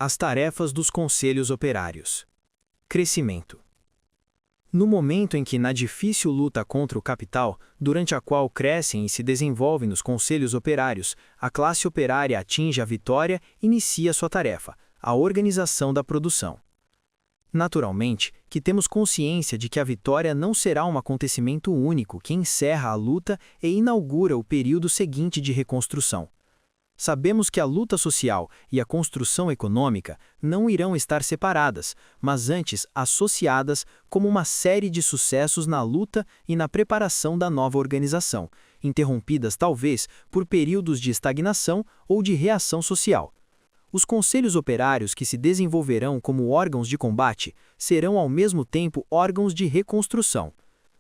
As tarefas dos conselhos operários. Crescimento. No momento em que, na difícil luta contra o capital, durante a qual crescem e se desenvolvem nos conselhos operários, a classe operária atinge a vitória, inicia sua tarefa, a organização da produção. Naturalmente, que temos consciência de que a vitória não será um acontecimento único que encerra a luta e inaugura o período seguinte de reconstrução. Sabemos que a luta social e a construção econômica não irão estar separadas, mas antes associadas como uma série de sucessos na luta e na preparação da nova organização, interrompidas talvez por períodos de estagnação ou de reação social. Os conselhos operários que se desenvolverão como órgãos de combate serão ao mesmo tempo órgãos de reconstrução.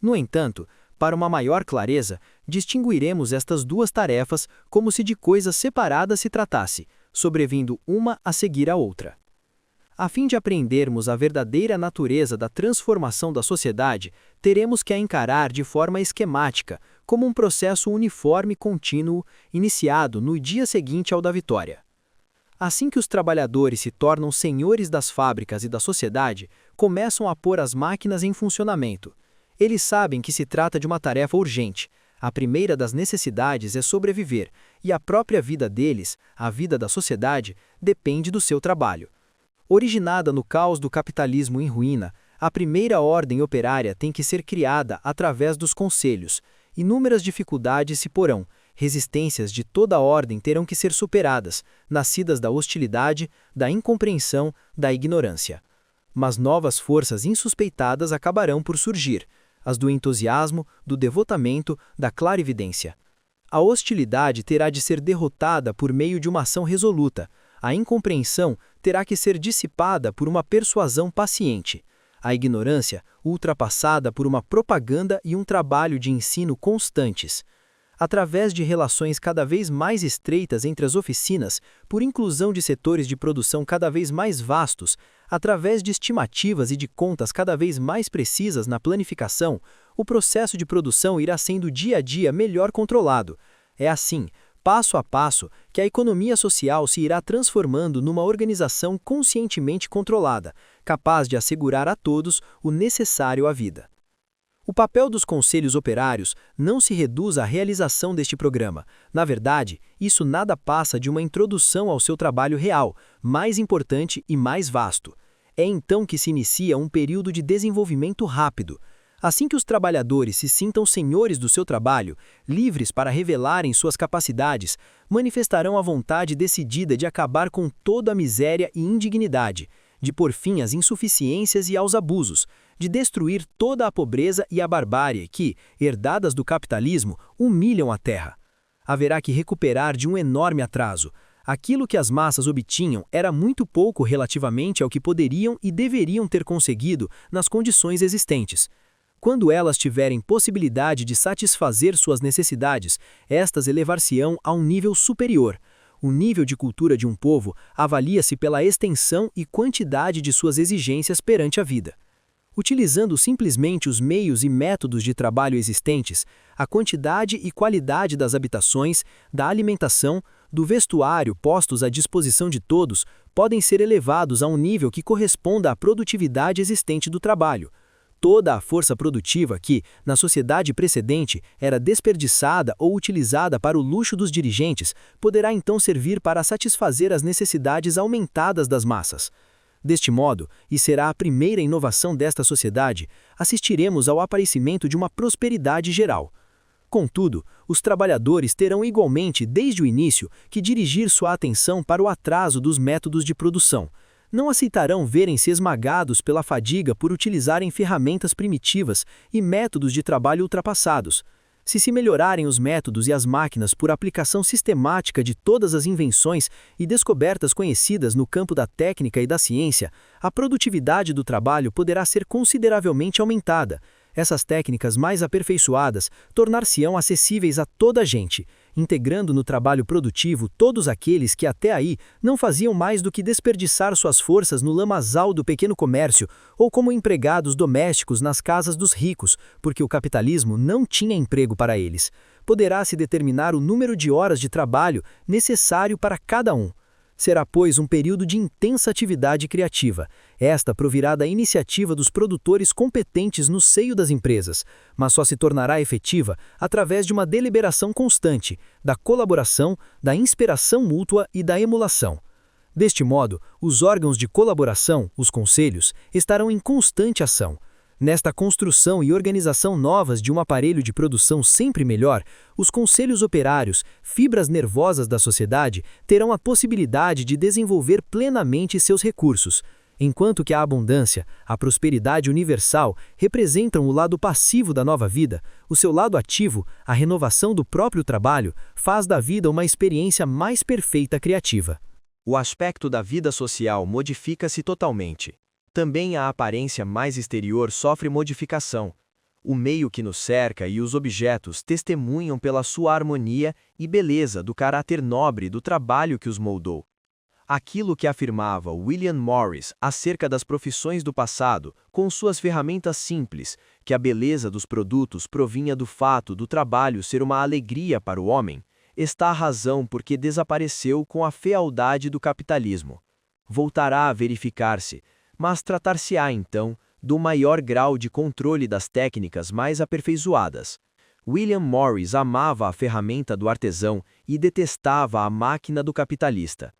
No entanto, para uma maior clareza, distinguiremos estas duas tarefas como se de coisas separadas se tratasse, sobrevindo uma a seguir a outra. A fim de apreendermos a verdadeira natureza da transformação da sociedade, teremos que a encarar de forma esquemática, como um processo uniforme e contínuo, iniciado no dia seguinte ao da vitória. Assim que os trabalhadores se tornam senhores das fábricas e da sociedade, começam a pôr as máquinas em funcionamento. Eles sabem que se trata de uma tarefa urgente. A primeira das necessidades é sobreviver, e a própria vida deles, a vida da sociedade, depende do seu trabalho. Originada no caos do capitalismo em ruína, a primeira ordem operária tem que ser criada através dos conselhos. Inúmeras dificuldades se porão, resistências de toda a ordem terão que ser superadas, nascidas da hostilidade, da incompreensão, da ignorância. Mas novas forças insuspeitadas acabarão por surgir, as do entusiasmo, do devotamento, da clarividência. A hostilidade terá de ser derrotada por meio de uma ação resoluta, a incompreensão terá que ser dissipada por uma persuasão paciente, a ignorância ultrapassada por uma propaganda e um trabalho de ensino constantes. Através de relações cada vez mais estreitas entre as oficinas, por inclusão de setores de produção cada vez mais vastos, através de estimativas e de contas cada vez mais precisas na planificação, o processo de produção irá sendo dia a dia melhor controlado. É assim, passo a passo, que a economia social se irá transformando numa organização conscientemente controlada, capaz de assegurar a todos o necessário à vida. O papel dos conselhos operários não se reduz à realização deste programa. Na verdade, isso nada passa de uma introdução ao seu trabalho real, mais importante e mais vasto. É então que se inicia um período de desenvolvimento rápido. Assim que os trabalhadores se sintam senhores do seu trabalho, livres para revelarem suas capacidades, manifestarão a vontade decidida de acabar com toda a miséria e indignidade, de pôr fim às insuficiências e aos abusos, de destruir toda a pobreza e a barbárie que, herdadas do capitalismo, humilham a terra. Haverá que recuperar de um enorme atraso. Aquilo que as massas obtinham era muito pouco relativamente ao que poderiam e deveriam ter conseguido nas condições existentes. Quando elas tiverem possibilidade de satisfazer suas necessidades, estas elevar-se-ão a um nível superior. O nível de cultura de um povo avalia-se pela extensão e quantidade de suas exigências perante a vida. Utilizando simplesmente os meios e métodos de trabalho existentes, a quantidade e qualidade das habitações, da alimentação, do vestuário postos à disposição de todos podem ser elevados a um nível que corresponda à produtividade existente do trabalho. Toda a força produtiva que, na sociedade precedente, era desperdiçada ou utilizada para o luxo dos dirigentes, poderá então servir para satisfazer as necessidades aumentadas das massas. Deste modo, e será a primeira inovação desta sociedade, assistiremos ao aparecimento de uma prosperidade geral. Contudo, os trabalhadores terão igualmente, desde o início, que dirigir sua atenção para o atraso dos métodos de produção. Não aceitarão verem-se esmagados pela fadiga por utilizarem ferramentas primitivas e métodos de trabalho ultrapassados. Se melhorarem os métodos e as máquinas por aplicação sistemática de todas as invenções e descobertas conhecidas no campo da técnica e da ciência, a produtividade do trabalho poderá ser consideravelmente aumentada. Essas técnicas mais aperfeiçoadas tornar-se-ão acessíveis a toda a gente, integrando no trabalho produtivo todos aqueles que até aí não faziam mais do que desperdiçar suas forças no lamaçal do pequeno comércio ou como empregados domésticos nas casas dos ricos, porque o capitalismo não tinha emprego para eles. Poderá-se determinar o número de horas de trabalho necessário para cada um. Será, pois, um período de intensa atividade criativa. Esta provirá da iniciativa dos produtores competentes no seio das empresas, mas só se tornará efetiva através de uma deliberação constante, da colaboração, da inspiração mútua e da emulação. Deste modo, os órgãos de colaboração, os conselhos, estarão em constante ação. Nesta construção e organização novas de um aparelho de produção sempre melhor, os conselhos operários, fibras nervosas da sociedade, terão a possibilidade de desenvolver plenamente seus recursos, enquanto que a abundância, a prosperidade universal representam o lado passivo da nova vida, o seu lado ativo, a renovação do próprio trabalho, faz da vida uma experiência mais perfeita criativa. O aspecto da vida social modifica-se totalmente. Também a aparência mais exterior sofre modificação. O meio que nos cerca e os objetos testemunham pela sua harmonia e beleza do caráter nobre do trabalho que os moldou. Aquilo que afirmava William Morris acerca das profissões do passado, com suas ferramentas simples, que a beleza dos produtos provinha do fato do trabalho ser uma alegria para o homem, está a razão porque desapareceu com a fealdade do capitalismo. Voltará a verificar-se, mas tratar-se-á, então, do maior grau de controle das técnicas mais aperfeiçoadas. William Morris amava a ferramenta do artesão e detestava a máquina do capitalista.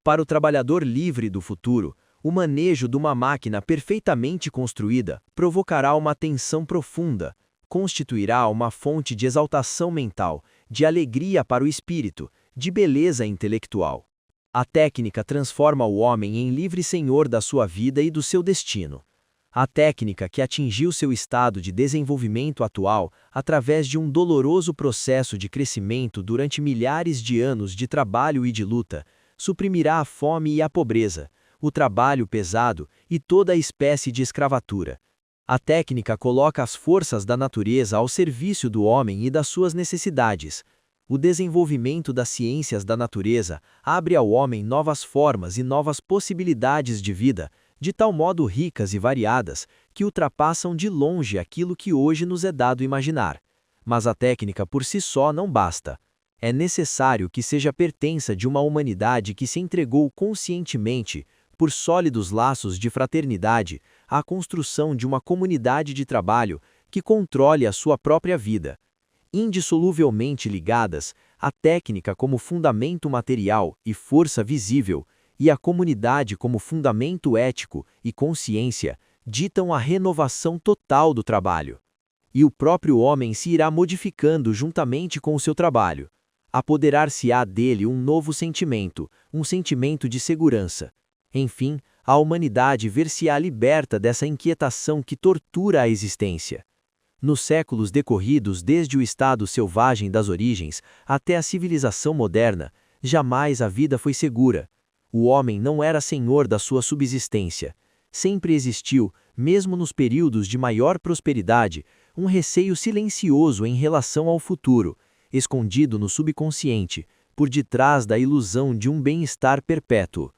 Para o trabalhador livre do futuro, o manejo de uma máquina perfeitamente construída provocará uma tensão profunda, constituirá uma fonte de exaltação mental, de alegria para o espírito, de beleza intelectual. A técnica transforma o homem em livre senhor da sua vida e do seu destino. A técnica que atingiu seu estado de desenvolvimento atual através de um doloroso processo de crescimento durante milhares de anos de trabalho e de luta, suprimirá a fome e a pobreza, o trabalho pesado e toda a espécie de escravatura. A técnica coloca as forças da natureza ao serviço do homem e das suas necessidades. O desenvolvimento das ciências da natureza abre ao homem novas formas e novas possibilidades de vida, de tal modo ricas e variadas, que ultrapassam de longe aquilo que hoje nos é dado imaginar. Mas a técnica por si só não basta. É necessário que seja pertença de uma humanidade que se entregou conscientemente, por sólidos laços de fraternidade, à construção de uma comunidade de trabalho que controle a sua própria vida. Indissoluvelmente ligadas, a técnica como fundamento material e força visível, e a comunidade como fundamento ético e consciência, ditam a renovação total do trabalho. E o próprio homem se irá modificando juntamente com o seu trabalho. Apoderar-se-á dele um novo sentimento, um sentimento de segurança. Enfim, a humanidade ver-se-á liberta dessa inquietação que tortura a existência. Nos séculos decorridos desde o estado selvagem das origens até a civilização moderna, jamais a vida foi segura. O homem não era senhor da sua subsistência. Sempre existiu, mesmo nos períodos de maior prosperidade, um receio silencioso em relação ao futuro, escondido no subconsciente, por detrás da ilusão de um bem-estar perpétuo.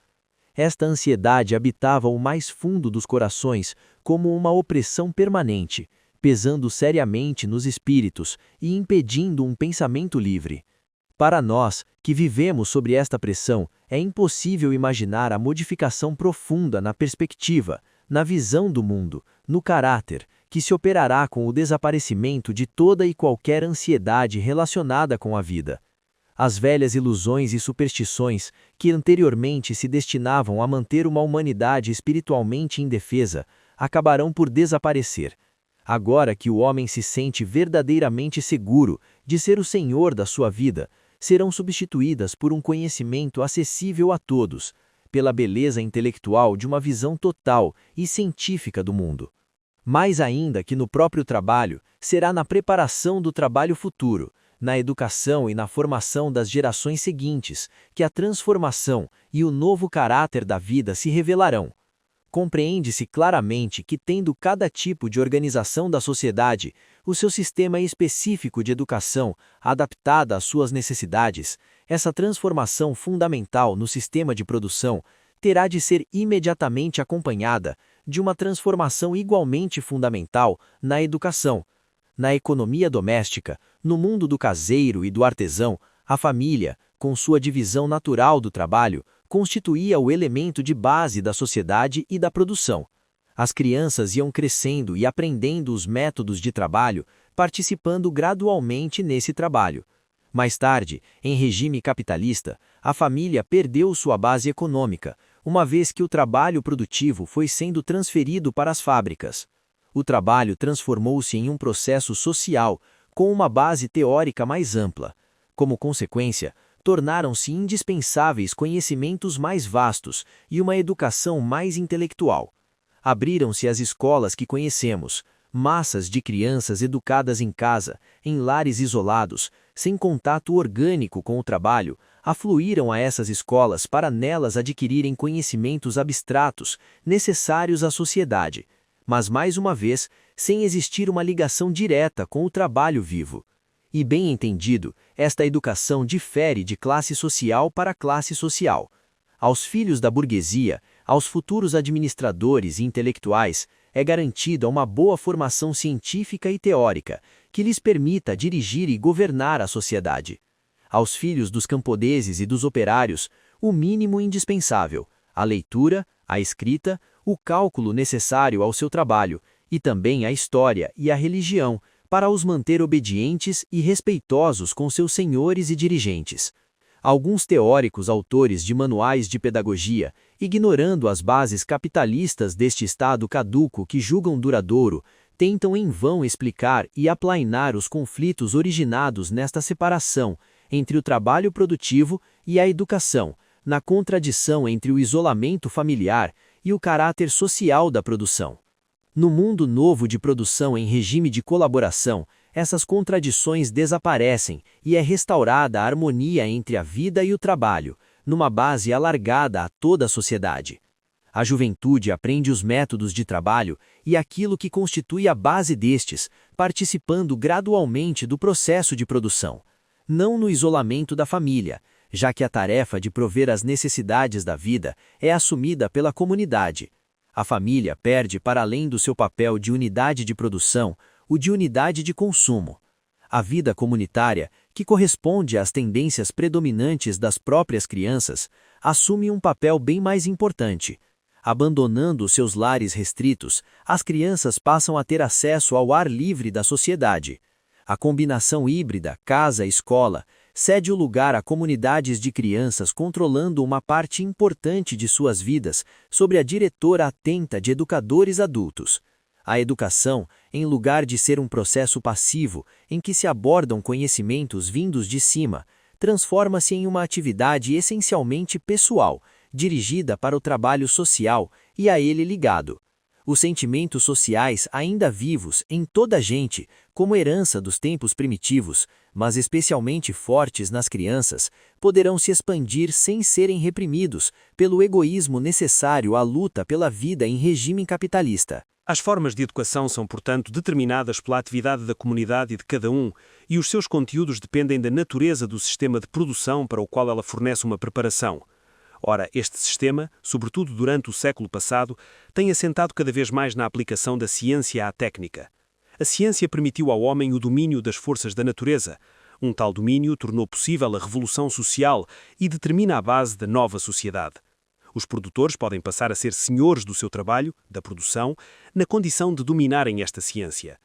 Esta ansiedade habitava o mais fundo dos corações como uma opressão permanente, pesando seriamente nos espíritos e impedindo um pensamento livre. Para nós, que vivemos sobre esta pressão, é impossível imaginar a modificação profunda na perspectiva, na visão do mundo, no caráter, que se operará com o desaparecimento de toda e qualquer ansiedade relacionada com a vida. As velhas ilusões e superstições, que anteriormente se destinavam a manter uma humanidade espiritualmente indefesa, acabarão por desaparecer. Agora que o homem se sente verdadeiramente seguro de ser o senhor da sua vida, serão substituídas por um conhecimento acessível a todos, pela beleza intelectual de uma visão total e científica do mundo. Mais ainda que no próprio trabalho, será na preparação do trabalho futuro, na educação e na formação das gerações seguintes, que a transformação e o novo caráter da vida se revelarão. Compreende-se claramente que, tendo cada tipo de organização da sociedade o seu sistema específico de educação adaptada às suas necessidades, essa transformação fundamental no sistema de produção terá de ser imediatamente acompanhada de uma transformação igualmente fundamental na educação. Na economia doméstica, no mundo do caseiro e do artesão, a família, com sua divisão natural do trabalho, constituía o elemento de base da sociedade e da produção. As crianças iam crescendo e aprendendo os métodos de trabalho, participando gradualmente nesse trabalho. Mais tarde, em regime capitalista, a família perdeu sua base econômica, uma vez que o trabalho produtivo foi sendo transferido para as fábricas. O trabalho transformou-se em um processo social, com uma base teórica mais ampla. Como consequência, tornaram-se indispensáveis conhecimentos mais vastos e uma educação mais intelectual. Abriram-se as escolas que conhecemos, massas de crianças educadas em casa, em lares isolados, sem contato orgânico com o trabalho, afluíram a essas escolas para nelas adquirirem conhecimentos abstratos necessários à sociedade, mas mais uma vez, sem existir uma ligação direta com o trabalho vivo. E bem entendido, esta educação difere de classe social para classe social. Aos filhos da burguesia, aos futuros administradores e intelectuais, é garantida uma boa formação científica e teórica, que lhes permita dirigir e governar a sociedade. Aos filhos dos camponeses e dos operários, o mínimo indispensável, a leitura, a escrita, o cálculo necessário ao seu trabalho, e também a história e a religião, para os manter obedientes e respeitosos com seus senhores e dirigentes. Alguns teóricos autores de manuais de pedagogia, ignorando as bases capitalistas deste estado caduco que julgam duradouro, tentam em vão explicar e aplainar os conflitos originados nesta separação entre o trabalho produtivo e a educação, na contradição entre o isolamento familiar e o caráter social da produção. No mundo novo de produção em regime de colaboração, essas contradições desaparecem e é restaurada a harmonia entre a vida e o trabalho, numa base alargada a toda a sociedade. A juventude aprende os métodos de trabalho e aquilo que constitui a base destes, participando gradualmente do processo de produção, não no isolamento da família, já que a tarefa de prover as necessidades da vida é assumida pela comunidade. A família perde, para além do seu papel de unidade de produção, o de unidade de consumo. A vida comunitária, que corresponde às tendências predominantes das próprias crianças, assume um papel bem mais importante. Abandonando os seus lares restritos, as crianças passam a ter acesso ao ar livre da sociedade. A combinação híbrida casa-escola cede o lugar a comunidades de crianças controlando uma parte importante de suas vidas sob a diretora atenta de educadores adultos. A educação, em lugar de ser um processo passivo em que se abordam conhecimentos vindos de cima, transforma-se em uma atividade essencialmente pessoal, dirigida para o trabalho social e a ele ligado. Os sentimentos sociais ainda vivos em toda a gente, como herança dos tempos primitivos, mas especialmente fortes nas crianças, poderão se expandir sem serem reprimidos pelo egoísmo necessário à luta pela vida em regime capitalista. As formas de educação são, portanto, determinadas pela atividade da comunidade e de cada um, e os seus conteúdos dependem da natureza do sistema de produção para o qual ela fornece uma preparação. Ora, este sistema, sobretudo durante o século passado, tem assentado cada vez mais na aplicação da ciência à técnica. A ciência permitiu ao homem o domínio das forças da natureza. Um tal domínio tornou possível a revolução social e determina a base da nova sociedade. Os produtores podem passar a ser senhores do seu trabalho, da produção, na condição de dominarem esta ciência.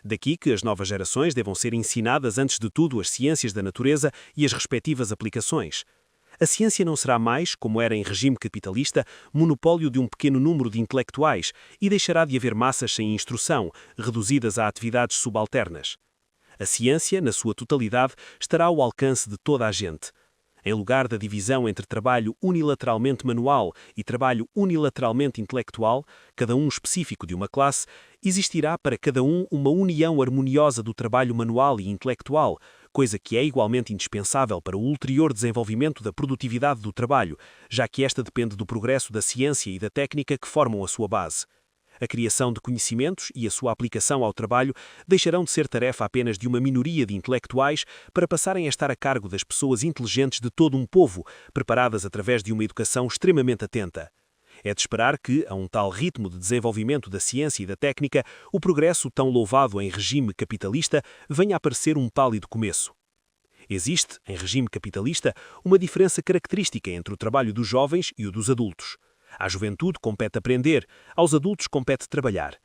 Daqui que as novas gerações devam ser ensinadas antes de tudo as ciências da natureza e as respectivas aplicações. A ciência não será mais, como era em regime capitalista, monopólio de um pequeno número de intelectuais e deixará de haver massas sem instrução, reduzidas a atividades subalternas. A ciência, na sua totalidade, estará ao alcance de toda a gente. Em lugar da divisão entre trabalho unilateralmente manual e trabalho unilateralmente intelectual, cada um específico de uma classe, existirá para cada um uma união harmoniosa do trabalho manual e intelectual, coisa que é igualmente indispensável para o ulterior desenvolvimento da produtividade do trabalho, já que esta depende do progresso da ciência e da técnica que formam a sua base. A criação de conhecimentos e a sua aplicação ao trabalho deixarão de ser tarefa apenas de uma minoria de intelectuais para passarem a estar a cargo das pessoas inteligentes de todo um povo, preparadas através de uma educação extremamente atenta. É de esperar que, a um tal ritmo de desenvolvimento da ciência e da técnica, o progresso tão louvado em regime capitalista venha a parecer um pálido começo. Existe, em regime capitalista, uma diferença característica entre o trabalho dos jovens e o dos adultos. À juventude compete aprender, aos adultos compete trabalhar.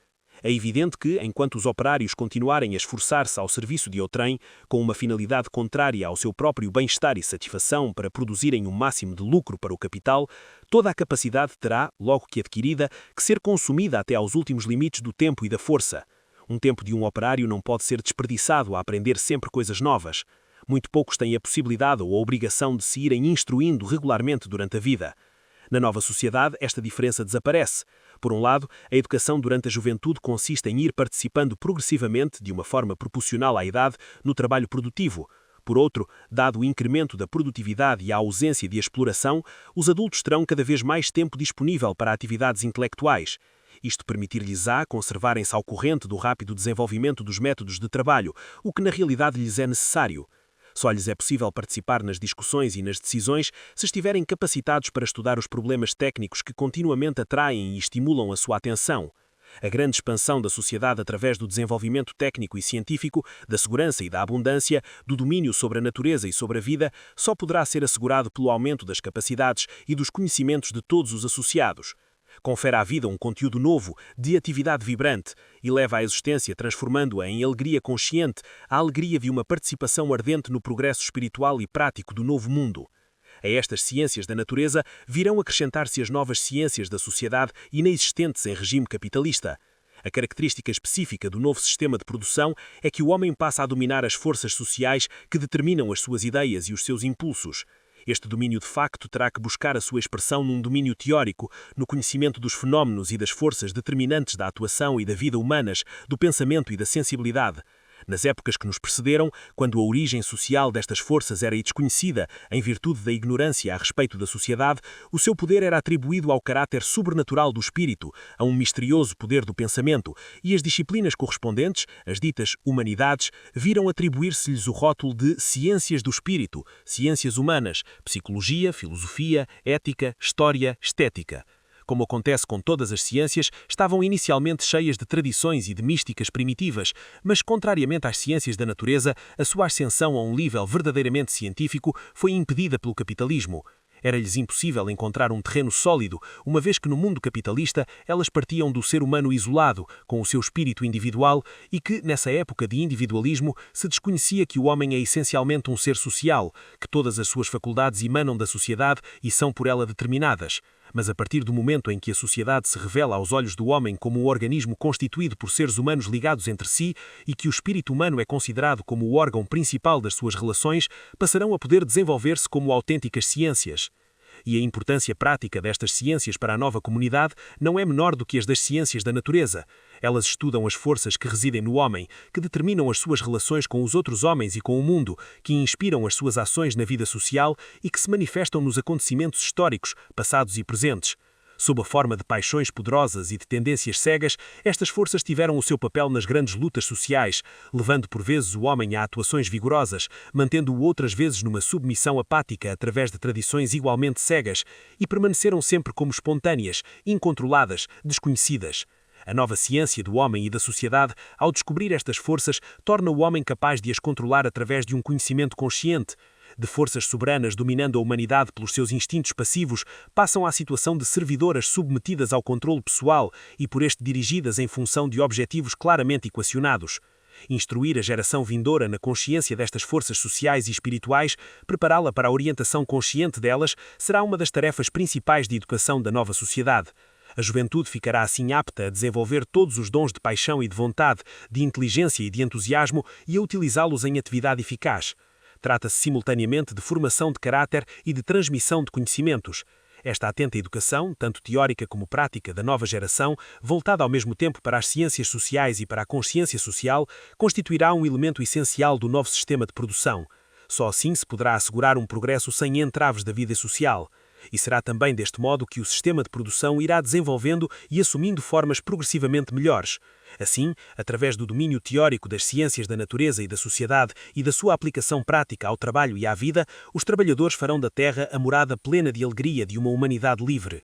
É evidente que, enquanto os operários continuarem a esforçar-se ao serviço de outrem, com uma finalidade contrária ao seu próprio bem-estar e satisfação para produzirem o máximo de lucro para o capital, toda a capacidade terá, logo que adquirida, que ser consumida até aos últimos limites do tempo e da força. Um tempo de um operário não pode ser desperdiçado a aprender sempre coisas novas. Muito poucos têm a possibilidade ou a obrigação de se irem instruindo regularmente durante a vida. Na nova sociedade, esta diferença desaparece. Por um lado, a educação durante a juventude consiste em ir participando progressivamente, de uma forma proporcional à idade, no trabalho produtivo. Por outro, dado o incremento da produtividade e a ausência de exploração, os adultos terão cada vez mais tempo disponível para atividades intelectuais. Isto permitir-lhes-á conservarem-se ao corrente do rápido desenvolvimento dos métodos de trabalho, o que na realidade lhes é necessário. Só lhes é possível participar nas discussões e nas decisões se estiverem capacitados para estudar os problemas técnicos que continuamente atraem e estimulam a sua atenção. A grande expansão da sociedade através do desenvolvimento técnico e científico, da segurança e da abundância, do domínio sobre a natureza e sobre a vida, só poderá ser assegurado pelo aumento das capacidades e dos conhecimentos de todos os associados. Confere à vida um conteúdo novo, de atividade vibrante, e leva à existência transformando-a em alegria consciente, a alegria de uma participação ardente no progresso espiritual e prático do novo mundo. A estas ciências da natureza virão acrescentar-se as novas ciências da sociedade inexistentes em regime capitalista. A característica específica do novo sistema de produção é que o homem passa a dominar as forças sociais que determinam as suas ideias e os seus impulsos. Este domínio de facto terá que buscar a sua expressão num domínio teórico, no conhecimento dos fenómenos e das forças determinantes da atuação e da vida humanas, do pensamento e da sensibilidade. Nas épocas que nos precederam, quando a origem social destas forças era desconhecida, em virtude da ignorância a respeito da sociedade, o seu poder era atribuído ao caráter sobrenatural do espírito, a um misterioso poder do pensamento, e as disciplinas correspondentes, as ditas humanidades, viram atribuir-se-lhes o rótulo de ciências do espírito, ciências humanas, psicologia, filosofia, ética, história, estética. Como acontece com todas as ciências, estavam inicialmente cheias de tradições e de místicas primitivas, mas, contrariamente às ciências da natureza, a sua ascensão a um nível verdadeiramente científico foi impedida pelo capitalismo. Era-lhes impossível encontrar um terreno sólido, uma vez que no mundo capitalista elas partiam do ser humano isolado, com o seu espírito individual, e que, nessa época de individualismo, se desconhecia que o homem é essencialmente um ser social, que todas as suas faculdades emanam da sociedade e são por ela determinadas. Mas a partir do momento em que a sociedade se revela aos olhos do homem como um organismo constituído por seres humanos ligados entre si e que o espírito humano é considerado como o órgão principal das suas relações, passarão a poder desenvolver-se como autênticas ciências. E a importância prática destas ciências para a nova comunidade não é menor do que as das ciências da natureza. Elas estudam as forças que residem no homem, que determinam as suas relações com os outros homens e com o mundo, que inspiram as suas ações na vida social e que se manifestam nos acontecimentos históricos, passados e presentes. Sob a forma de paixões poderosas e de tendências cegas, estas forças tiveram o seu papel nas grandes lutas sociais, levando por vezes o homem a atuações vigorosas, mantendo-o outras vezes numa submissão apática através de tradições igualmente cegas, e permaneceram sempre como espontâneas, incontroladas, desconhecidas. A nova ciência do homem e da sociedade, ao descobrir estas forças, torna o homem capaz de as controlar através de um conhecimento consciente. De forças soberanas dominando a humanidade pelos seus instintos passivos, passam à situação de servidoras submetidas ao controle pessoal e por este dirigidas em função de objetivos claramente equacionados. Instruir a geração vindoura na consciência destas forças sociais e espirituais, prepará-la para a orientação consciente delas, será uma das tarefas principais de educação da nova sociedade. A juventude ficará assim apta a desenvolver todos os dons de paixão e de vontade, de inteligência e de entusiasmo e a utilizá-los em atividade eficaz. Trata-se simultaneamente de formação de caráter e de transmissão de conhecimentos. Esta atenta educação, tanto teórica como prática, da nova geração, voltada ao mesmo tempo para as ciências sociais e para a consciência social, constituirá um elemento essencial do novo sistema de produção. Só assim se poderá assegurar um progresso sem entraves da vida social. E será também deste modo que o sistema de produção irá desenvolvendo e assumindo formas progressivamente melhores. Assim, através do domínio teórico das ciências da natureza e da sociedade e da sua aplicação prática ao trabalho e à vida, os trabalhadores farão da Terra a morada plena de alegria de uma humanidade livre.